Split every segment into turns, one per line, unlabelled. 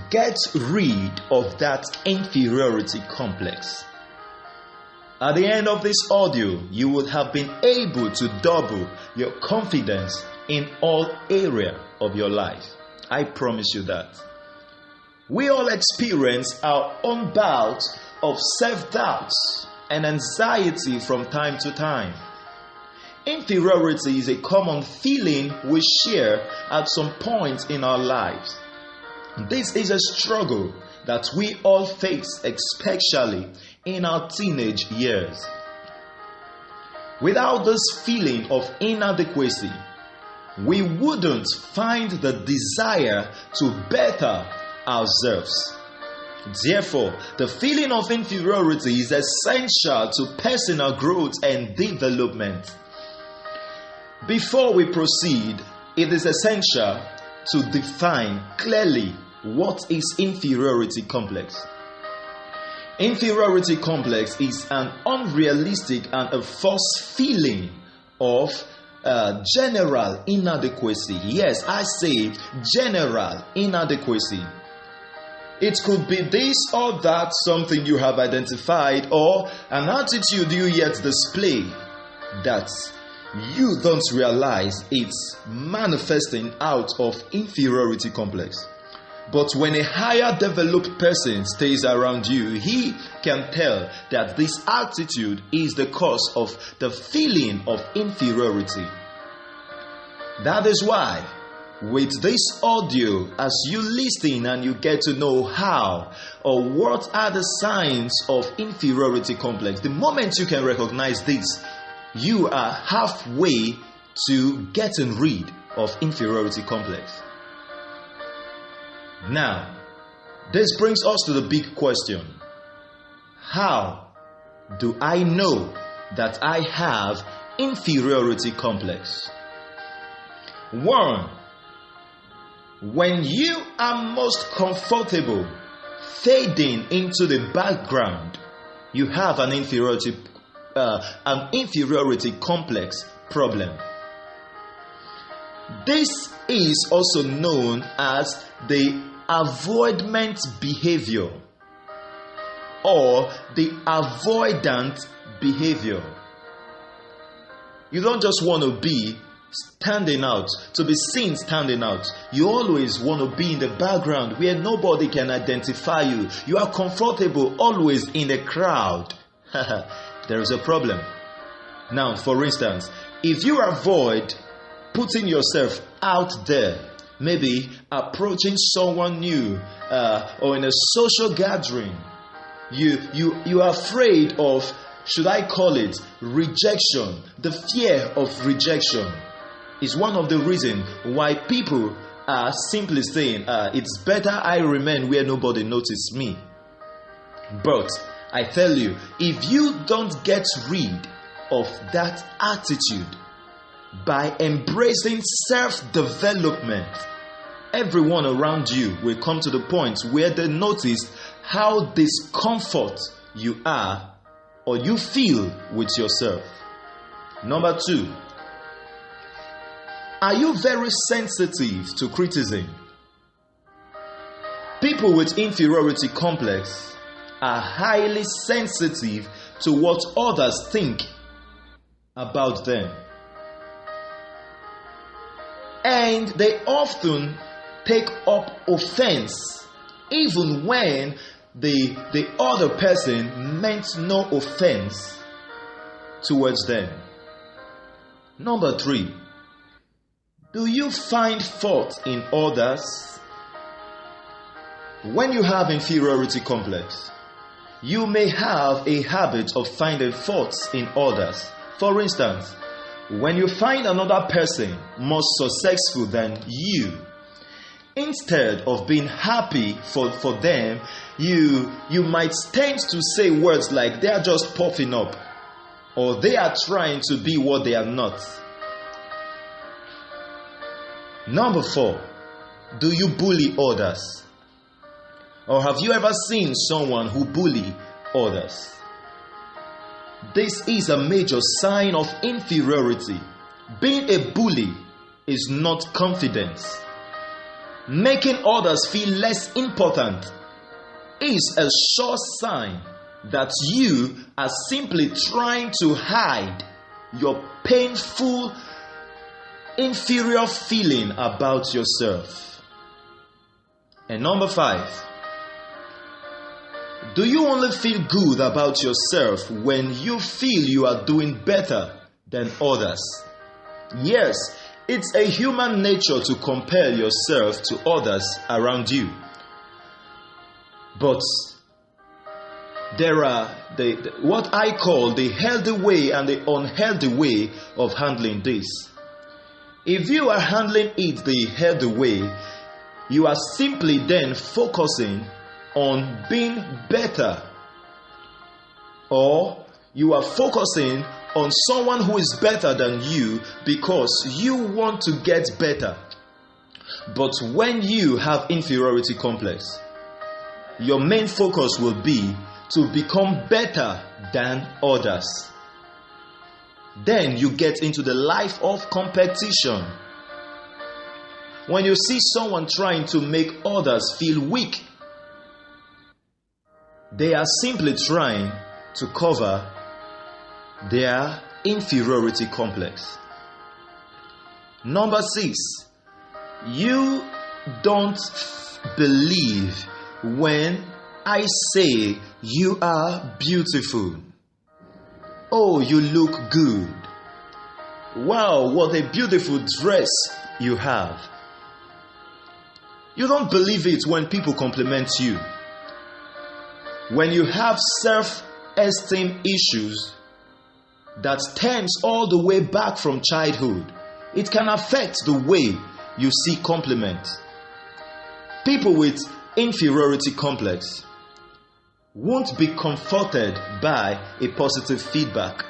Get rid of that inferiority complex. At the end of this audio, you would have been able to double your confidence in all areas of your life. I promise you that. We all experience our own bouts of self-doubts and anxiety from time to time. Inferiority is a common feeling we share at some point in our lives. This is a struggle that we all face, especially in our teenage years. Without this feeling of inadequacy, we wouldn't find the desire to better ourselves. Therefore, the feeling of inferiority is essential to personal growth and development. Before we proceed, it is essential to define clearly what is inferiority complex. Inferiority complex is an unrealistic and a false feeling of general inadequacy. Yes, I say general inadequacy. It could be this or that, something you have identified, or an attitude you yet display that you don't realize it's manifesting out of inferiority complex. But when a higher developed person stays around you, he can tell that this attitude is the cause of the feeling of inferiority. That is why, with this audio, as you listen and you get to know how or what are the signs of inferiority complex, the moment you can recognize this, you are halfway to getting rid of inferiority complex. Now, this brings us to the big question. How do I know that I have inferiority complex? 1. When you are most comfortable fading into the background, you have an inferiority complex problem. This is also known as the avoidant behavior or the avoidant behavior. You don't just want to be standing out, to be seen standing out. You always want to be in the background where nobody can identify you. You are comfortable always in the crowd. There is a problem. Now, for instance, if you avoid putting yourself out there, maybe approaching someone new or in a social gathering, you are afraid of, should I call it, rejection. The fear of rejection is one of the reasons why people are simply saying, it's better I remain where nobody notices me. But I tell you, if you don't get rid of that attitude by embracing self-development, everyone around you will come to the point where they notice how discomfort you are or you feel with yourself. Number 2, are you very sensitive to criticism? People with inferiority complex are highly sensitive to what others think about them. And they often take up offense even when the other person meant no offense towards them. Number 3, do you find fault in others? When you have inferiority complex, you may have a habit of finding faults in others. For instance, when you find another person more successful than you, instead of being happy for them, you might tend to say words like they are just puffing up or they are trying to be what they are not. Number 4, do you bully others? Or have you ever seen someone who bully others? This is a major sign of inferiority. Being a bully is not confidence. making others feel less important, is a sure sign that you are simply trying to hide your painful, inferior feeling about yourself. And number 5, do you only feel good about yourself when you feel you are doing better than others? Yes, it's a human nature to compare yourself to others around you. But there are what I call the healthy way and the unhealthy way of handling this. If you are handling it the healthy way, you are simply then focusing on being better, or you are focusing on someone who is better than you because you want to get better. But when you have inferiority complex, your main focus will be to become better than others. Then you get into the life of competition. When you see someone trying to make others feel weak, they are simply trying to cover their inferiority complex. Number 6, you don't believe when I say you are beautiful. Oh, you look good. Wow, what a beautiful dress you have. You don't believe it when people compliment you. When you have self-esteem issues that stems all the way back from childhood, it can affect the way you see compliment. People with inferiority complex won't be comforted by a positive feedback,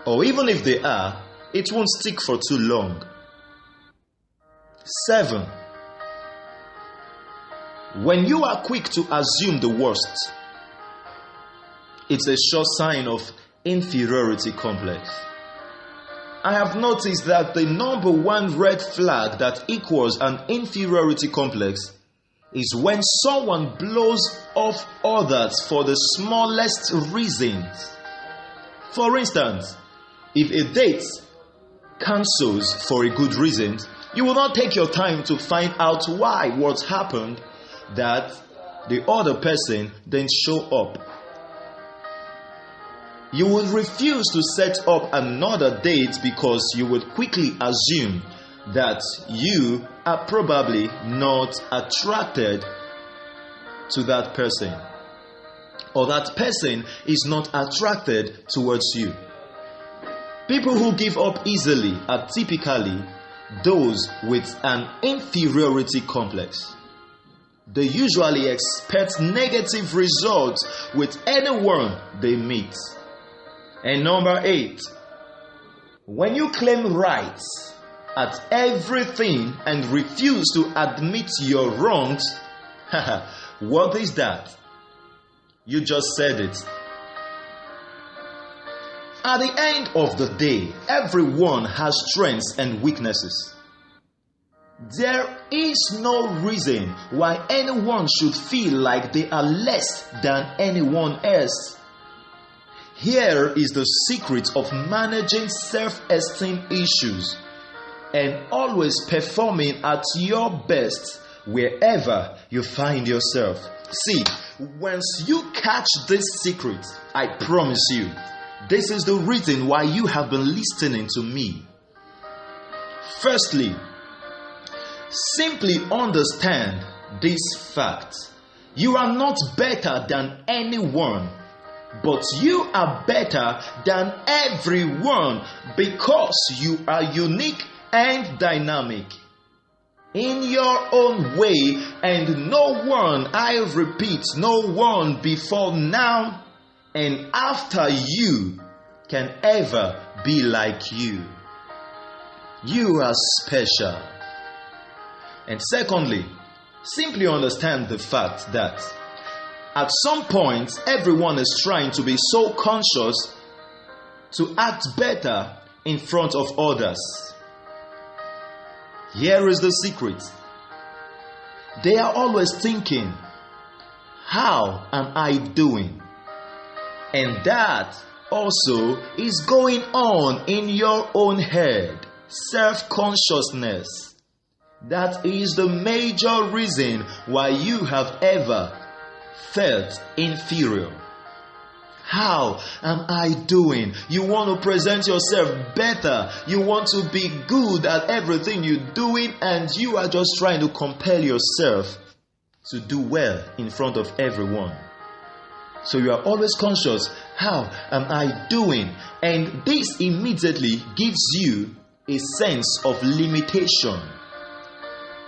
or even if they are, it won't stick for too long. 7, when you are quick to assume the worst, it's a sure sign of inferiority complex. I have noticed that the number 1 red flag that equals an inferiority complex is when someone blows off others for the smallest reasons. For instance, if a date cancels for a good reason, you will not take your time to find out why what happened that the other person didn't show up. You would refuse to set up another date because you would quickly assume that you are probably not attracted to that person, or that person is not attracted towards you. People who give up easily are typically those with an inferiority complex. They usually expect negative results with anyone they meet. And number 8, when you claim rights at everything and refuse to admit your wrongs, what is that? You just said it. At the end of the day, everyone has strengths and weaknesses. There is no reason why anyone should feel like they are less than anyone else. Here is the secret of managing self-esteem issues and always performing at your best wherever you find yourself. See, once you catch this secret, I promise you, this is the reason why you have been listening to me. Firstly, simply understand this fact. You are not better than anyone, but you are better than everyone because you are unique and dynamic in your own way, and no one, I repeat, no one before now and after you can ever be like you. You are special. And secondly, simply understand the fact that at some point, everyone is trying to be so conscious to act better in front of others. Here is the secret. They are always thinking, how am I doing? And that also is going on in your own head. Self-consciousness. That is the major reason why you have ever felt inferior. How am I doing? You want to present yourself better. You want to be good at everything you're doing, and you are just trying to compel yourself to do well in front of everyone. So you are always conscious, how am I doing? And this immediately gives you a sense of limitation.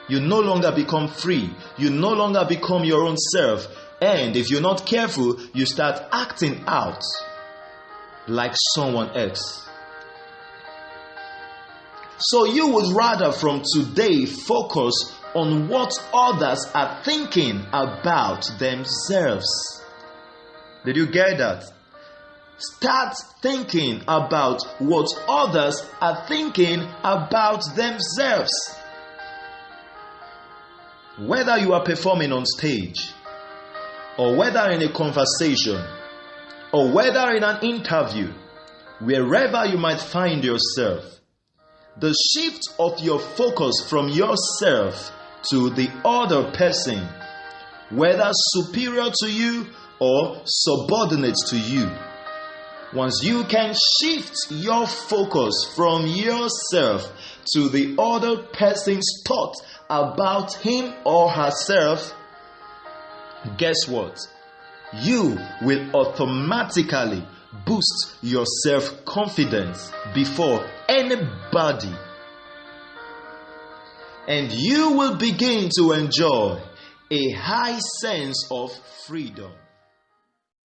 You no longer become free. You no longer become your own self. And if you're not careful, you start acting out like someone else. So you would rather from today focus on what others are thinking about themselves. Did you get that? Start thinking about what others are thinking about themselves. Whether you are performing on stage, or whether in a conversation, or whether in an interview, wherever you might find yourself, the shift of your focus from yourself to the other person, whether superior to you or subordinate to you, once you can shift your focus from yourself to the other person's thought about him or herself, guess what? You will automatically boost your self-confidence before anybody. And you will begin to enjoy a high sense of freedom.